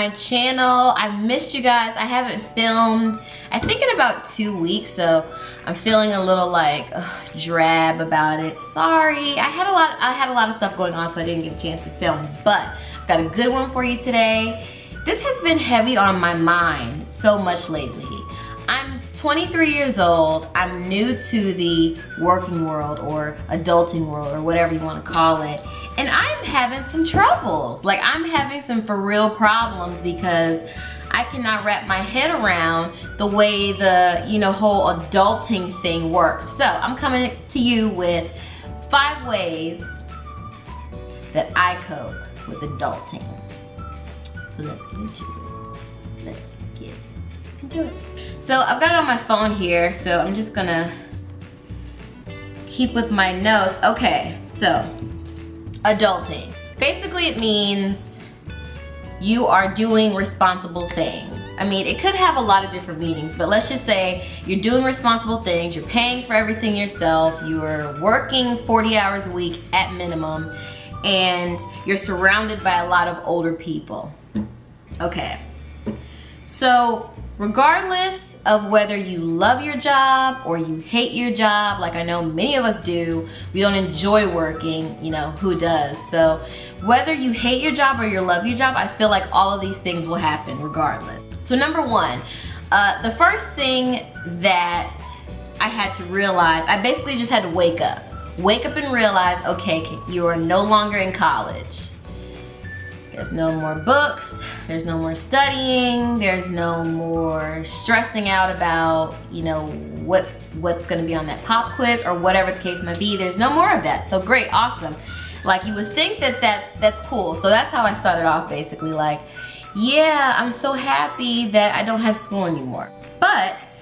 my channel. I missed you guys. I haven't filmed, I think, in about 2 weeks, so I'm feeling a little like drab about it. Sorry, I had a lot of stuff going on, so I didn't get a chance to film, but I've got a good one for you today. This has been heavy on my mind so much lately. I'm 23 years old. I'm new to the working world or adulting world or whatever you want to call it. And I'm having some troubles. Like, I'm having some for real problems because I cannot wrap my head around the way the, whole adulting thing works. So I'm coming to you with 5 ways that I cope with adulting. So let's get into it. Let's get into it. So I've got it on my phone here, so I'm just gonna keep with my notes. Okay, so adulting. Basically it means you are doing responsible things. I mean, it could have a lot of different meanings, but let's just say you're doing responsible things, you're paying for everything yourself, you're working 40 hours a week at minimum, and you're surrounded by a lot of older people. Okay, so regardless of whether you love your job or you hate your job, like I know many of us do, we don't enjoy working, who does? So whether you hate your job or you love your job, I feel like all of these things will happen regardless. So number one, the first thing that I had to realize, I basically just had to wake up and realize, okay, you are no longer in college. There's no more books, there's no more studying, there's no more stressing out about, what's gonna be on that pop quiz or whatever the case might be. There's no more of that. So great, awesome. Like, you would think that that's cool. So that's how I started off, basically, like, yeah, I'm so happy that I don't have school anymore. But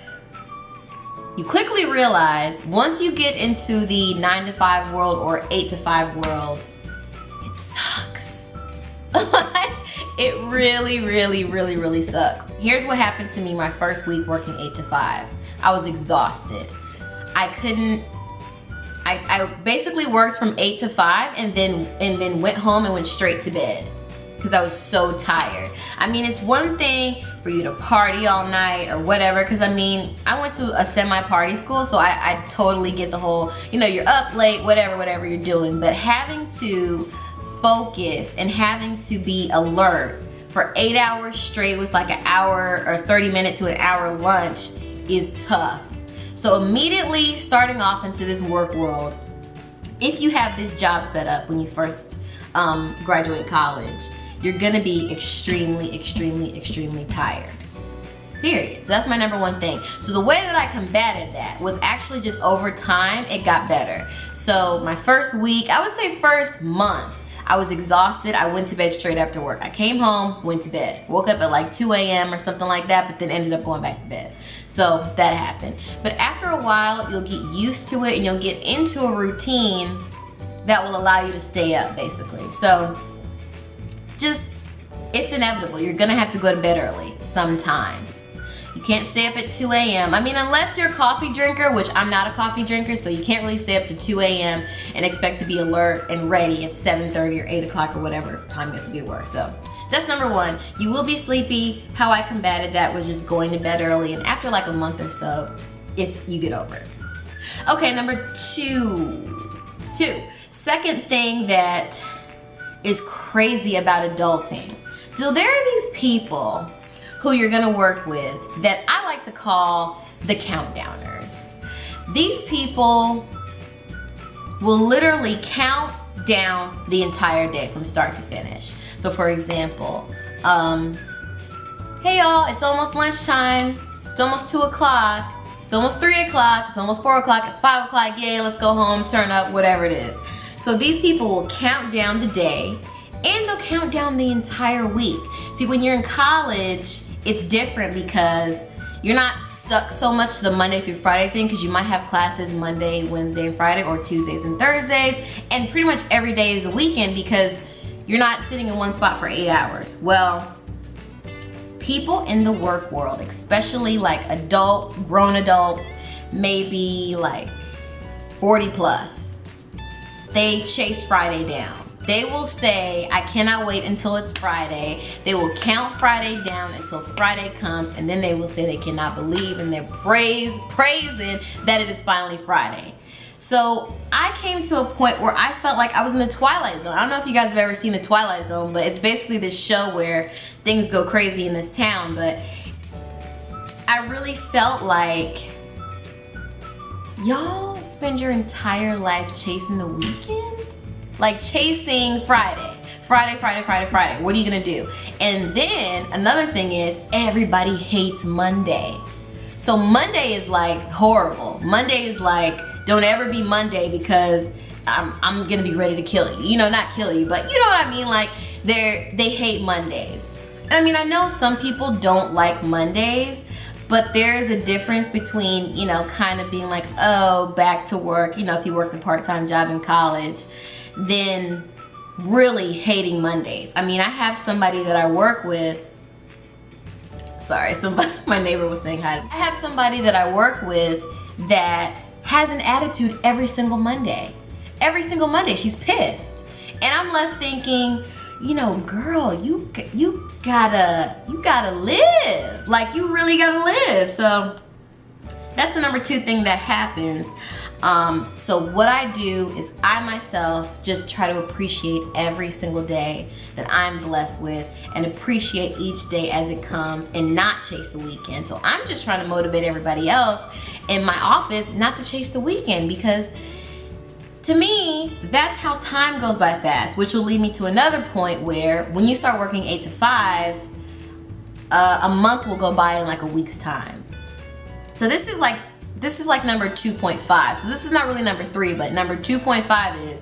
you quickly realize once you get into the 9 to 5 world or 8 to 5 world, it sucks. It really, really, really, really sucks. Here's what happened to me my first week working 8 to 5. I was exhausted. I basically worked from 8 to 5 and then went home and went straight to bed because I was so tired. I mean, it's one thing for you to party all night or whatever, because I mean, I went to a semi-party school, so I totally get the whole, you're up late, whatever you're doing, but having to focus and having to be alert for 8 hours straight with like an hour or 30 minutes to an hour lunch is tough. So immediately starting off into this work world, if you have this job set up when you first graduate college, you're gonna be extremely, extremely, extremely tired. Period. So that's my number one thing. So the way that I combated that was actually just over time, it got better. So my first week, I would say first month, I was exhausted. I went to bed straight after work. I came home, went to bed. Woke up at like 2 a.m. or something like that, but then ended up going back to bed. So that happened. But after a while, you'll get used to it and you'll get into a routine that will allow you to stay up, basically. So just, it's inevitable. You're gonna have to go to bed early sometimes. You can't stay up at 2 a.m. I mean, unless you're a coffee drinker, which I'm not a coffee drinker, so you can't really stay up to 2 a.m. and expect to be alert and ready at 7:30 or 8 o'clock or whatever time you have to be at work. So that's number one. You will be sleepy. How I combated that was just going to bed early, and after like a month or so, you get over it. Okay, number two. Second thing that is crazy about adulting. So there are these people who you're gonna work with that I like to call the countdowners. These people will literally count down the entire day from start to finish. So for example, hey y'all, it's almost lunchtime, it's almost 2 o'clock, it's almost 3 o'clock, it's almost 4 o'clock, it's 5 o'clock, yay, let's go home, turn up, whatever it is. So these people will count down the day and they'll count down the entire week. See, when you're in college, it's different because you're not stuck so much to the Monday through Friday thing, because you might have classes Monday, Wednesday, and Friday, or Tuesdays and Thursdays, and pretty much every day is the weekend because you're not sitting in one spot for 8 hours. Well, people in the work world, especially like adults, grown adults, maybe like 40 plus, they chase Friday down. They will say, I cannot wait until it's Friday. They will count Friday down until Friday comes, and then they will say they cannot believe, and they're praising that it is finally Friday. So I came to a point where I felt like I was in the Twilight Zone. I don't know if you guys have ever seen the Twilight Zone, but it's basically this show where things go crazy in this town. But I really felt like, y'all spend your entire life chasing the weekend? Like chasing Friday. Friday. What are you gonna do? And then another thing is, everybody hates Monday. So Monday is like horrible. Monday is like, don't ever be Monday because I'm gonna be ready to kill you. You know, not kill you, but you know what I mean? Like they hate Mondays. And I mean, I know some people don't like Mondays, but there is a difference between, you know, kind of being like, oh, back to work, you know, if you worked a part-time job in college, then really hating Mondays. I mean, I have somebody that I work with, sorry, my neighbor was saying hi. I have somebody that I work with that has an attitude every single Monday. Every single Monday, she's pissed. And I'm left thinking, you know, girl, you gotta live. Like, you really gotta live. So that's the number 2 thing that happens. So what I do is I myself just try to appreciate every single day that I'm blessed with, and appreciate each day as it comes, and not chase the weekend. So I'm just trying to motivate everybody else in my office not to chase the weekend, because to me, that's how time goes by fast, which will lead me to another point where when you start working 8 to 5, a month will go by in like a week's time. So this is like number 2.5. So this is not really number 3, but number 2.5 is,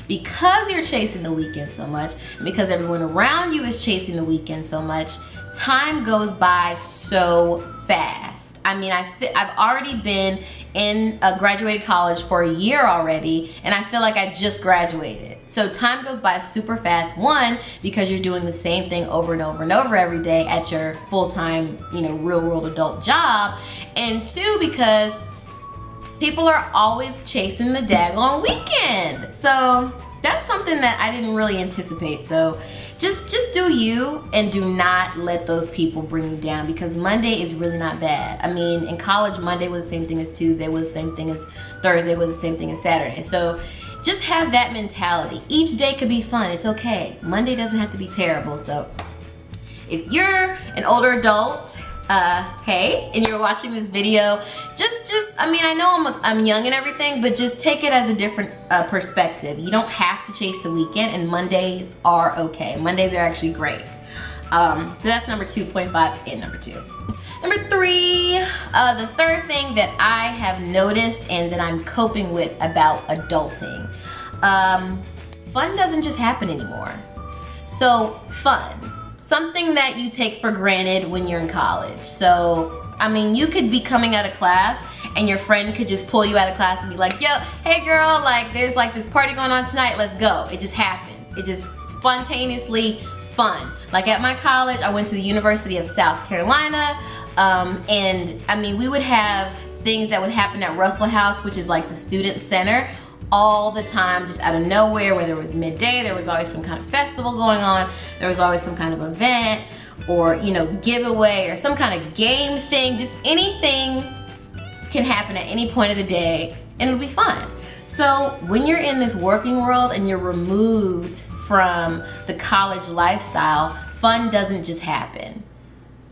because you're chasing the weekend so much, and because everyone around you is chasing the weekend so much, time goes by so fast. I mean, I've already been in graduated college for a year already, and I feel like I just graduated. So time goes by super fast. 1, because you're doing the same thing over and over and over every day at your full-time, you know, real-world adult job. And 2, because people are always chasing the daggone weekend. So that's something that I didn't really anticipate. So just do you, and do not let those people bring you down, because Monday is really not bad. I mean, in college, Monday was the same thing as Tuesday, was the same thing as Thursday, was the same thing as Saturday. So just have that mentality. Each day could be fun, it's okay. Monday doesn't have to be terrible. So if you're an older adult, hey, and you're watching this video, I mean, I know I'm young and everything, but just take it as a different perspective. You don't have to chase the weekend, and Mondays are okay. Mondays are actually great. So that's number 2.5 and number 2. Number 3, the third thing that I have noticed and that I'm coping with about adulting. Fun doesn't just happen anymore. So fun. Something that you take for granted when you're in college. So, I mean, you could be coming out of class and your friend could just pull you out of class and be like, yo, hey girl, like there's like this party going on tonight, let's go. It just happens. It just spontaneously fun. Like at my college, I went to the University of South Carolina, and I mean, we would have things that would happen at Russell House, which is like the student center, all the time, just out of nowhere. Where there was midday, there was always some kind of festival going on, there was always some kind of event, or, you know, giveaway, or some kind of game thing. Just anything can happen at any point of the day, and it'll be fun. So when you're in this working world and you're removed from the college lifestyle, fun doesn't just happen.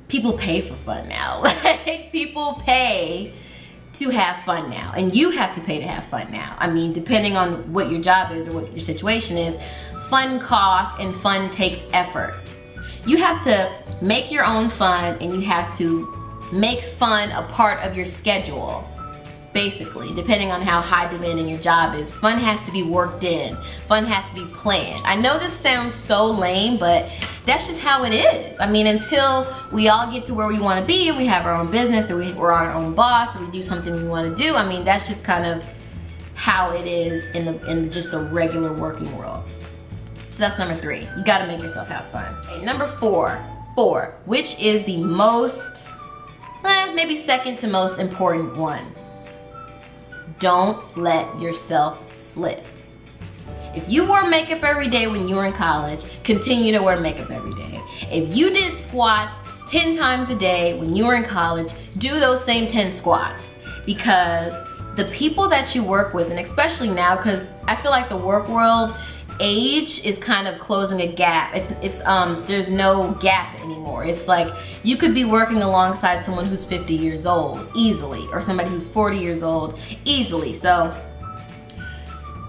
People pay for fun now. Like, people pay to have fun now, and you have to pay to have fun now. I mean, depending on what your job is or what your situation is, fun costs and fun takes effort. You have to make your own fun, and you have to make fun a part of your schedule. Basically, depending on how high demanding your job is, fun has to be worked in. Fun has to be planned. I know this sounds so lame, but that's just how it is. I mean, until we all get to where we want to be, and we have our own business, or we're our own boss, or we do something we want to do, I mean, that's just kind of how it is in just the regular working world. So that's number 3. You got to make yourself have fun. Okay, number 4, which is the most, maybe second to most important one. Don't let yourself slip. If you wore makeup every day when you were in college, continue to wear makeup every day. If you did squats 10 times a day when you were in college, do those same 10 squats. Because the people that you work with, and especially now, because I feel like the work world, age is kind of closing a gap. There's no gap anymore. It's like you could be working alongside someone who's 50 years old easily, or somebody who's 40 years old easily. So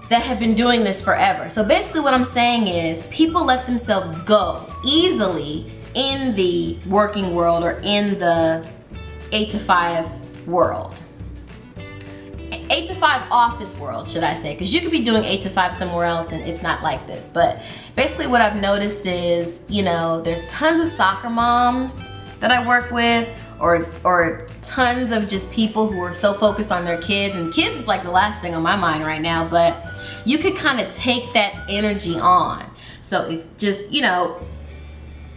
that have been doing this forever. So basically what I'm saying is people let themselves go easily in the working world or in the 8 to 5 world. 8 to 5 office world, should I say, because you could be doing 8 to 5 somewhere else and it's not like this. But basically what I've noticed is, you know, there's tons of soccer moms that I work with, or tons of just people who are so focused on their kids, and kids is like the last thing on my mind right now, but you could kind of take that energy on. So if just, you know,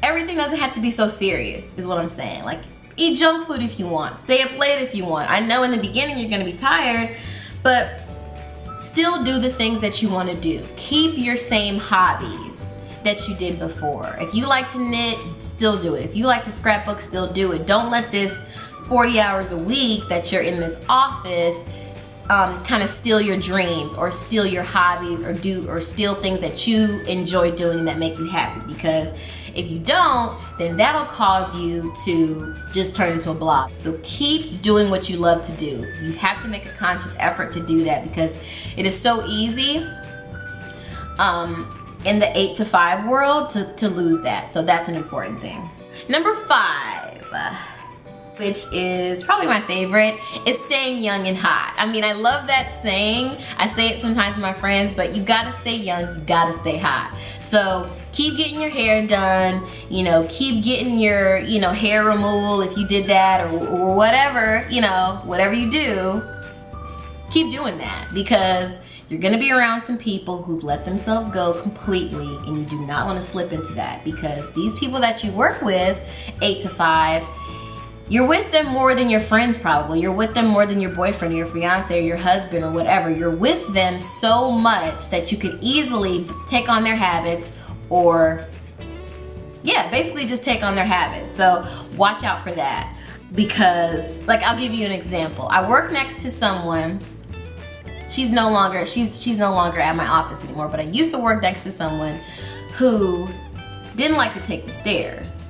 everything doesn't have to be so serious is what I'm saying. Like, eat junk food if you want, stay up late if you want. I know in the beginning you're gonna be tired, but still do the things that you wanna do. Keep your same hobbies that you did before. If you like to knit, still do it. If you like to scrapbook, still do it. Don't let this 40 hours a week that you're in this office kind of steal your dreams or steal your hobbies or steal things that you enjoy doing that make you happy. Because if you don't, then that'll cause you to just turn into a blob. So keep doing what you love to do. You have to make a conscious effort to do that, because it is so easy in the 8 to 5 world to lose that. So that's an important thing. Number 5, which is probably my favorite, is staying young and hot. I mean, I love that saying. I say it sometimes to my friends, but you gotta stay young, you gotta stay hot. So keep getting your hair done, you know, keep getting your, you know, hair removal if you did that, or whatever, you know, whatever you do, keep doing that, because you're gonna be around some people who've let themselves go completely, and you do not wanna slip into that, because these people that you work with, 8 to 5, you're with them more than your friends probably. You're with them more than your boyfriend or your fiance or your husband or whatever. You're with them so much that you could easily take on their habits, or yeah, basically just take on their habits. So watch out for that, because like, I'll give you an example. I work next to someone. She's no longer at my office anymore, but I used to work next to someone who didn't like to take the stairs.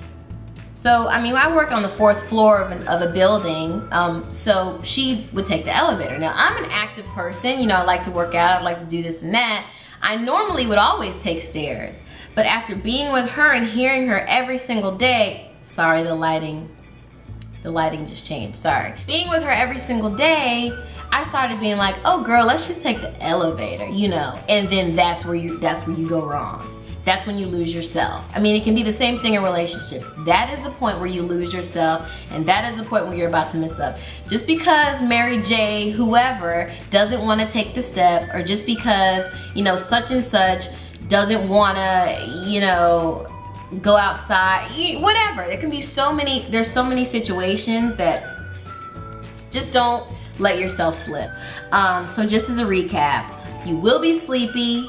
So, I mean, I work on the 4th floor of a building, so she would take the elevator. Now, I'm an active person, you know, I like to work out, I like to do this and that. I normally would always take stairs, but after being with her and hearing her every single day, sorry, the lighting just changed, sorry. Being with her every single day, I started being like, oh girl, let's just take the elevator, you know, and then that's where you go wrong. That's when you lose yourself. I mean, it can be the same thing in relationships. That is the point where you lose yourself, and that is the point where you're about to mess up. Just because Mary J, whoever, doesn't want to take the steps, or just because, you know, such and such doesn't want to, you know, go outside, whatever. There can be there's so many situations that just don't let yourself slip. So just as a recap, you will be sleepy.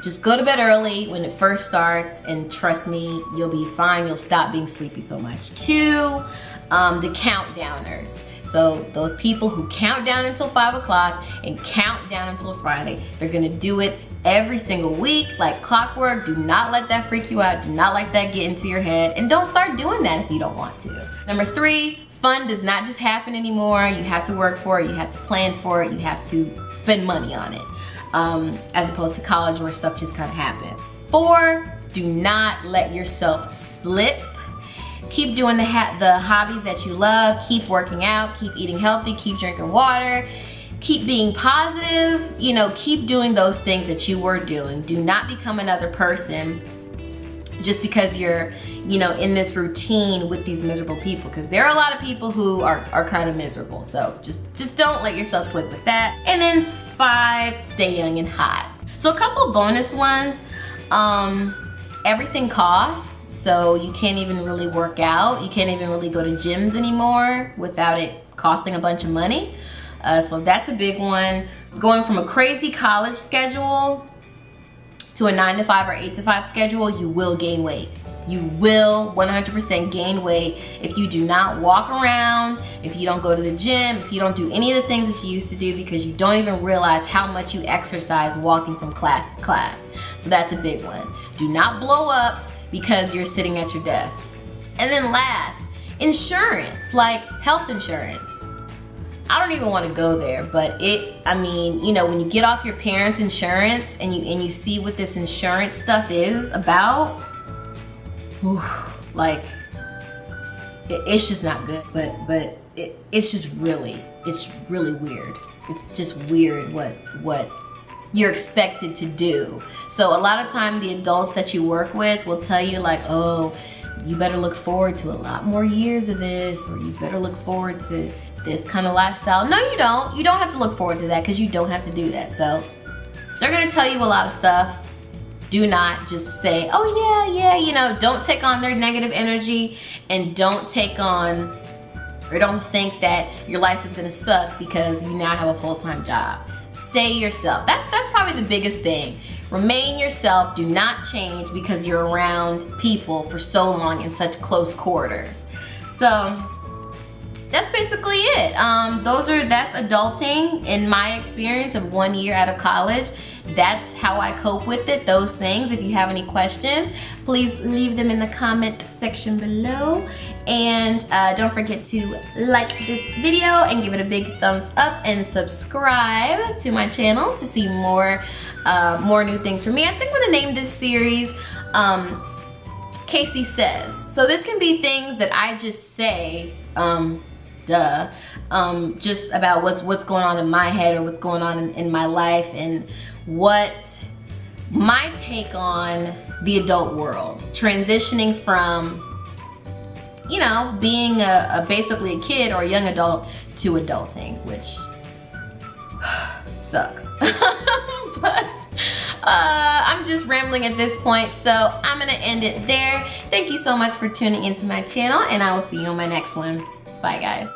Just go to bed early when it first starts, and trust me, you'll be fine. You'll stop being sleepy so much. 2, the countdowners. So those people who count down until 5 o'clock and count down until Friday, they're gonna do it every single week like clockwork. Do not let that freak you out. Do not let that get into your head, and don't start doing that if you don't want to. Number 3, fun does not just happen anymore. You have to work for it, you have to plan for it, you have to spend money on it. As opposed to college where stuff just kind of happens. 4, do not let yourself slip. Keep doing the hobbies that you love. Keep working out, keep eating healthy, keep drinking water, keep being positive. You know, keep doing those things that you were doing. Do not become another person just because you're, you know, in this routine with these miserable people, because there are a lot of people who are kind of miserable. So just don't let yourself slip with that. And then 5, stay young and hot. So a couple bonus ones. Everything costs, so you can't even really work out. You can't even really go to gyms anymore without it costing a bunch of money. So that's a big one. Going from a crazy college schedule to a 9 to 5 or 8 to 5 schedule, you will gain weight. You will 100% gain weight if you do not walk around, if you don't go to the gym, if you don't do any of the things that you used to do, because you don't even realize how much you exercise walking from class to class. So that's a big one. Do not blow up because you're sitting at your desk. And then last, insurance, like health insurance. I don't even want to go there, but I mean, you know, when you get off your parents' insurance and you see what this insurance stuff is about, whew, like, it's just not good. But it's really weird. It's just weird what you're expected to do. So a lot of time the adults that you work with will tell you like, oh, you better look forward to a lot more years of this, or you better look forward to this kind of lifestyle. No, you don't. You don't have to look forward to that, because you don't have to do that. So they're gonna tell you a lot of stuff. Do not just say, oh yeah, you know, don't take on their negative energy, and don't take on, or don't think that your life is gonna suck because you now have a full-time job. Stay yourself. That's probably the biggest thing. Remain yourself. Do not change because you're around people for so long in such close quarters. So that's basically it. That's adulting in my experience of 1 year out of college. That's how I cope with it, those things. If you have any questions, please leave them in the comment section below. And don't forget to like this video and give it a big thumbs up, and subscribe to my channel to see more new things from me. I think I'm gonna name this series Casey Says. So this can be things that I just say, just about what's going on in my head, or what's going on in my life, and what my take on the adult world, transitioning from, you know, being basically a kid or a young adult to adulting, which sucks. But I'm just rambling at this point, so I'm gonna end it there. Thank you so much for tuning into my channel, and I will see you on my next one. Bye guys.